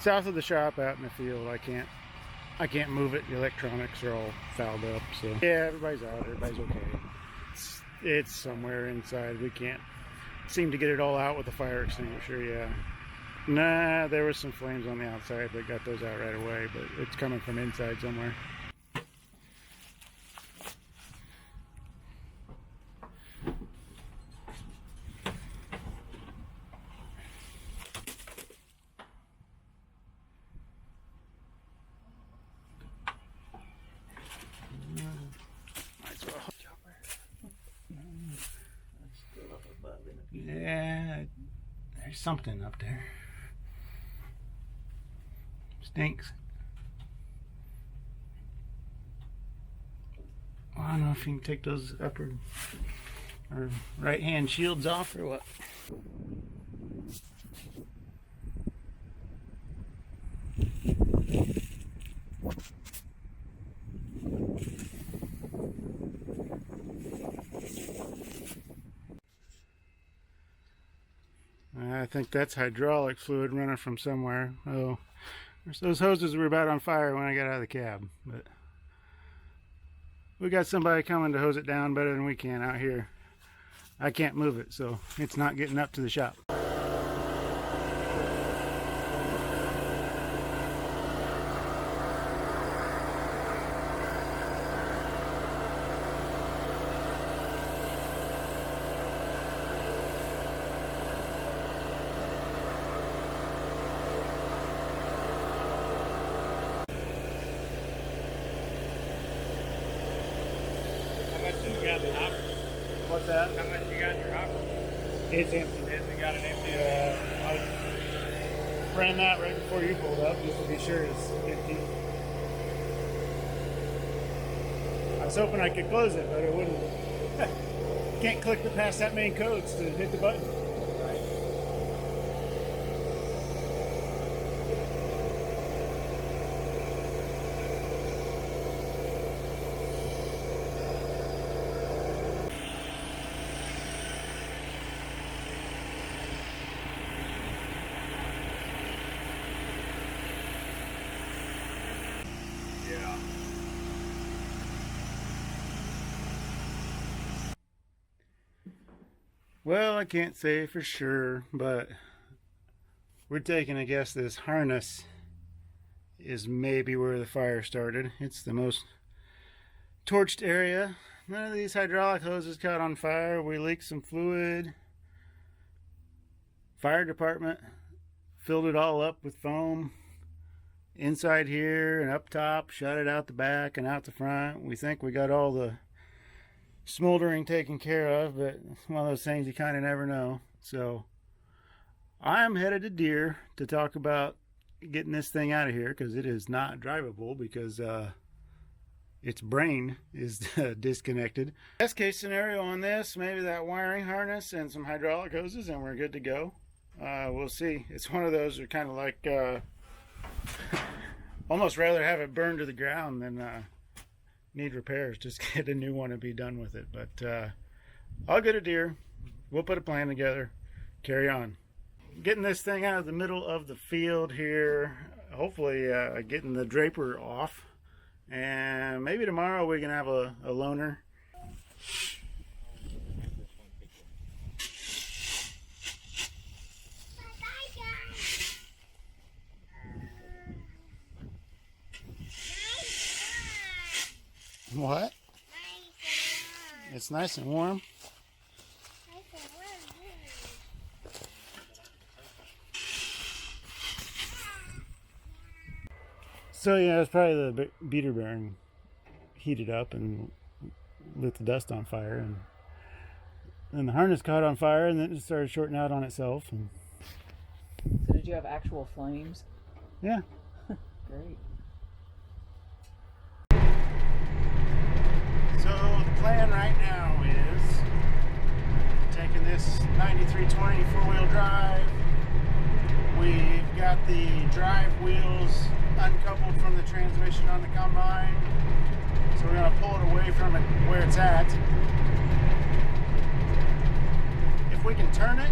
south of the shop, out in the field. I can't move it. The electronics are all fouled up. So yeah, everybody's out. Everybody's okay. It's somewhere inside. We can't seem to get it all out with the fire extinguisher. Yeah. Nah, there was some flames on the outside, but got those out right away. But it's coming from inside somewhere. Yeah, there's something up there. Stinks. Well, I don't know if you can take those upper or right hand shields off or what. I think that's hydraulic fluid running from somewhere. Oh, those hoses were about on fire when I got out of the cab, but we got somebody coming to hose it down better than we can out here. I can't move it, so it's not getting up to the shop. What's that? How much you got in your hopper? It's empty. Hasn't got it empty. I ran that right before you pulled up just to be sure it's empty. I was hoping I could close it, but it wouldn't. Can't click the past that many codes to hit the button. Well, I can't say for sure, but we're taking a guess this harness is maybe where the fire started. It's the most torched area. None of these hydraulic hoses caught on fire. We leaked some fluid. Fire department filled it all up with foam inside here and up top, shut it out the back and out the front. We think we got all the smoldering taken care of, but it's one of those things you kind of never know. So I'm headed to Deere to talk about getting this thing out of here, because it is not drivable, because its brain is disconnected. Best case scenario on this, maybe that wiring harness and some hydraulic hoses and we're good to go. We'll see. It's one of those that are kind of like almost rather have it burned to the ground than need repairs. Just get a new one and be done with it. But I'll get a Deere. We'll put a plan together. Carry on. Getting this thing out of the middle of the field here. Hopefully getting the draper off. And maybe tomorrow we can have a loaner. What? It's nice and warm. So yeah, it's probably the beater bearing heated up and lit the dust on fire, and then the harness caught on fire, and then it started shorting out on itself. And so did you have actual flames? Yeah. Great. So the plan right now is taking this 9320 four-wheel drive. We've got the drive wheels uncoupled from the transmission on the combine. So we're going to pull it away from it where it's at. If we can turn it,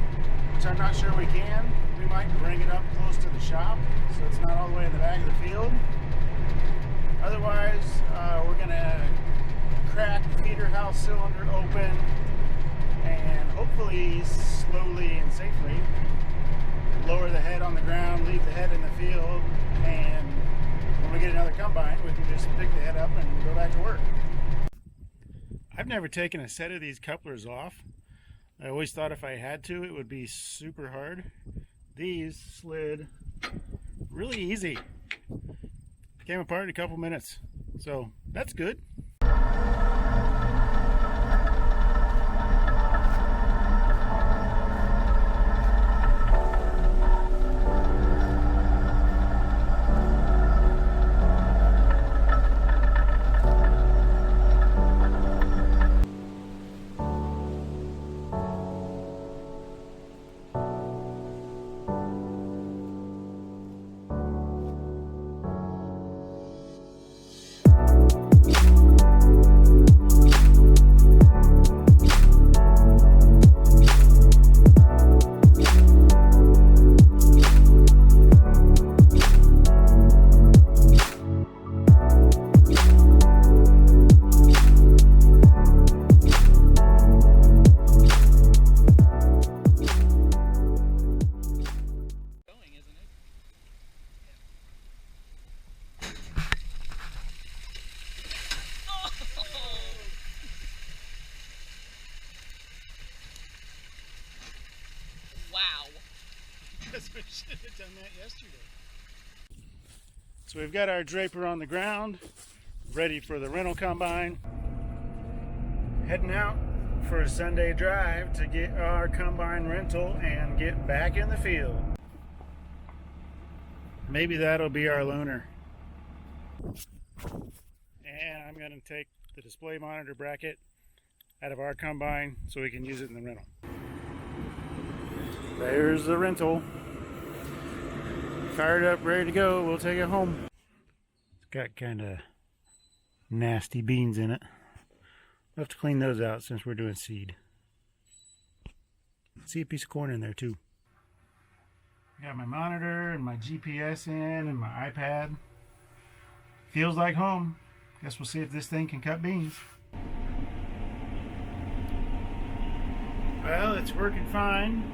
which I'm not sure we can, we might bring it up close to the shop so it's not all the way in the back of the field. Otherwise, we're going to crack the feeder house cylinder open and hopefully slowly and safely lower the head on the ground, leave the head in the field, and when we get another combine, we can just pick the head up and go back to work. I've never taken a set of these couplers off. I always thought if I had to, it would be super hard. These slid really easy. Came apart in a couple minutes, so that's good. Wow. Because we should have done that yesterday. So we've got our draper on the ground, ready for the rental combine. Heading out for a Sunday drive to get our combine rental and get back in the field. Maybe that'll be our loaner. And I'm going to take the display monitor bracket out of our combine so we can use it in the rental. There's the rental. Fired up, ready to go. We'll take it home. It's got kind of nasty beans in it. We'll have to clean those out since we're doing seed. See a piece of corn in there too. Got my monitor and my GPS in and my iPad. Feels like home. Guess we'll see if this thing can cut beans. Well, it's working fine.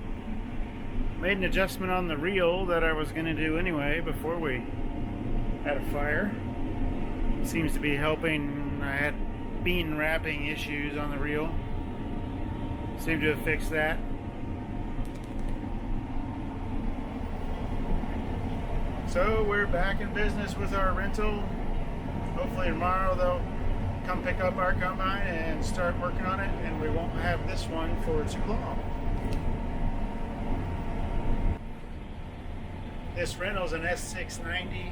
Made an adjustment on the reel that I was going to do anyway before we had a fire. Seems to be helping. I had bean wrapping issues on the reel. Seem to have fixed that. So we're back in business with our rental. Hopefully tomorrow they'll come pick up our combine and start working on it, and we won't have this one for too long. This rental's an S690.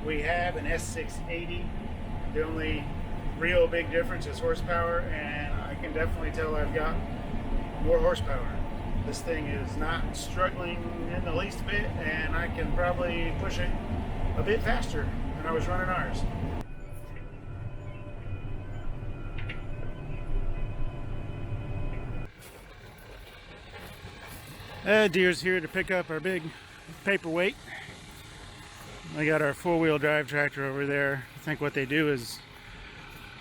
We have an S680. The only real big difference is horsepower, and I can definitely tell I've got more horsepower. This thing is not struggling in the least bit, and I can probably push it a bit faster than I was running ours. Deere's here to pick up our big paperweight. We got our four-wheel drive tractor over there. I think what they do is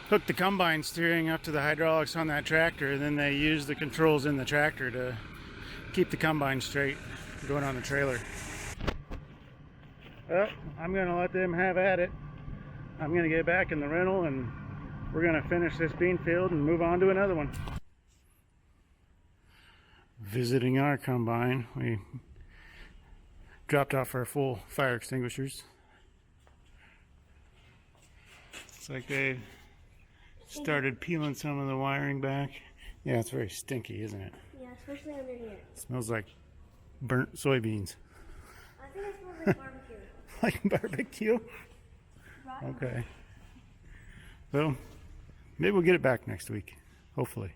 hook the combine steering up to the hydraulics on that tractor, and then they use the controls in the tractor to keep the combine straight going on the trailer. Well, I'm going to let them have at it. I'm going to get back in the rental, and we're going to finish this bean field and move on to another one. Visiting our combine, we dropped off our full fire extinguishers. Looks like they started peeling some of the wiring back. Yeah, it's very stinky, isn't it? Yeah, especially under here. It smells like burnt soybeans. I think it smells like barbecue. Like barbecue? Rotten. Okay. Well, maybe we'll get it back next week, hopefully.